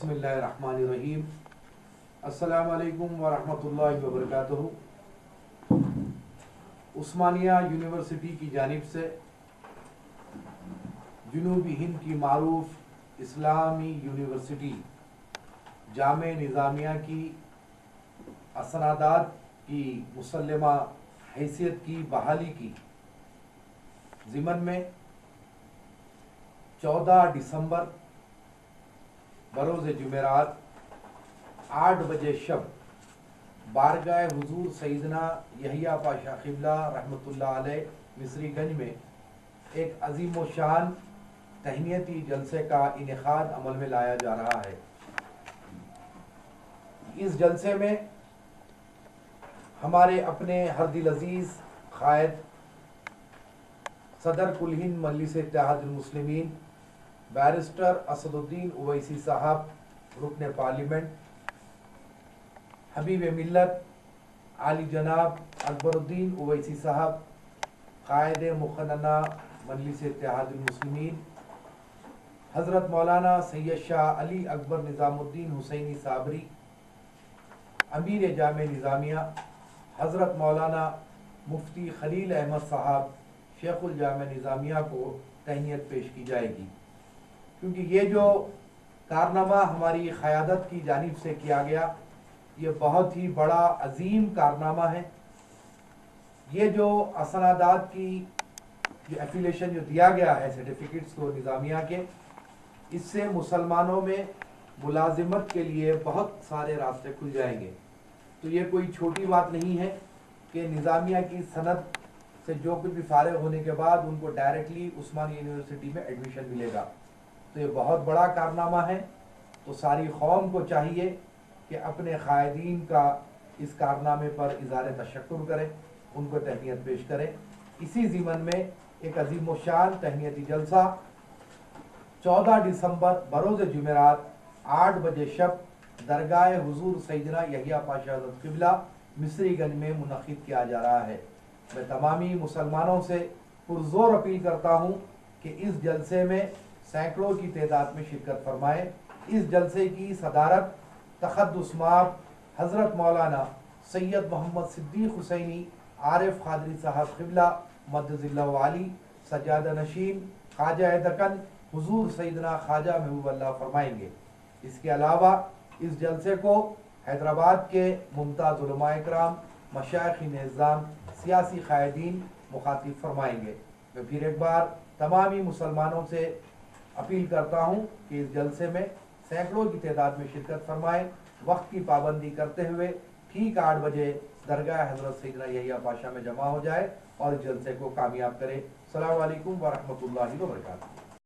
बिस्मिल्लाहिर्रहमानिर्रहीम। अस्सलामु अलैकुम वरहमतुल्लाहि वबरकातुहू। उस्मानिया यूनिवर्सिटी की जानिब से जुनूबी हिंद की मारूफ इस्लामी यूनिवर्सिटी जामे निज़ामिया की असनादात की मुसल्लमा हैसियत की बहाली की ज़िमन में 14 दिसंबर बरोज़ जुमेरात 8 बजे शब बारगाह हुजूर सैयदना यहिया पाशा क़िबला रहमतुल्लाह अलैह मिस्रीगंज में एक अजीम व शान तहनीती जलसे का इनेकाद अमल में लाया जा रहा है। इस जलसे में हमारे अपने हर दिल अजीज़ क़ायद सदर कुल हिंद मजलिस इत्तेहादुल मुस्लिमीन बैरिस्टर असदुद्दीन उवैसी साहब, रुकन पार्लिमेंट, हबीब मिल्लत आली जनाब अकबरुद्दीन उवैसी साहब, क़ायद मुक़न्नना मजलिस इत्तेहादुल मुस्लिमीन, हज़रत मौलाना सैयद शाह अली अकबर निज़ामुद्दीन हुसैनी साबरी, अमीर जामे निज़ामिया हज़रत मौलाना मुफ्ती खलील अहमद साहब शेखुल जामे निज़ामिया को तहनीत पेश की जाएगी। क्योंकि ये जो कारनामा हमारी क़यादत की जानिब से किया गया, ये बहुत ही बड़ा अजीम कारनामा है। ये जो असनादात की जो एफिलेशन जो दिया गया है सर्टिफिकेट्स को निज़ामिया के, इससे मुसलमानों में मुलाजिमत के लिए बहुत सारे रास्ते खुल जाएंगे। तो ये कोई छोटी बात नहीं है कि निज़ामिया की सनद से जो कुछ भी फारिग होने के बाद उनको डायरेक्टली उस्मानिया यूनिवर्सिटी में एडमिशन मिलेगा। तो ये बहुत बड़ा कारनामा है। तो सारी कौम को चाहिए कि अपने क़ायदीन का इस कारनामे पर इज़हार तशक्कुर करें, उनको तहनीत पेश करें। इसी ज़िमन में एक अजीम व शान तहनीती जलसा 14 दिसंबर बरोज़ जुमेरात 8 बजे शब दरगाह हुजूर सैयदना यहिया पाशा क़िबला मिस्रीगंज में मुनक़्क़िद किया जा रहा है। मैं तमामी मुसलमानों से पुरज़ोर अपील करता हूँ कि इस जलसे में सैकड़ों की तादाद में शिरकत फरमाएँ। इस जलसे की सदारत तख़द्दुस-माब हज़रत मौलाना सैयद मोहम्मद सिद्दीक़ हुसैनी आरिफ क़ादरी साहब क़िबला मद्दज़िल्लहु आली सज्जादा नशीन ख्वाजा दक्कन हुजूर सैयदना ख्वाजा महबूबल्लाह फरमाएंगे। इसके अलावा इस जलसे को हैदराबाद के मुमताज़ उलमा इकराम, मशाइख़ निज़ाम, सियासी क़ायदीन मुखातिब फरमाएंगे। मैं फिर एक बार तमामी मुसलमानों से अपील करता हूँ कि इस जलसे में सैकड़ों की तादाद में शिरकत फरमाएँ। वक्त की पाबंदी करते हुए ठीक 8 बजे दरगाह हज़रत सैयदना यहिया पाशा में जमा हो जाए और इस जलसे को कामयाब करें। अस्सलामु अलैकुम व रहमतुल्लाहि व बरकातुहू।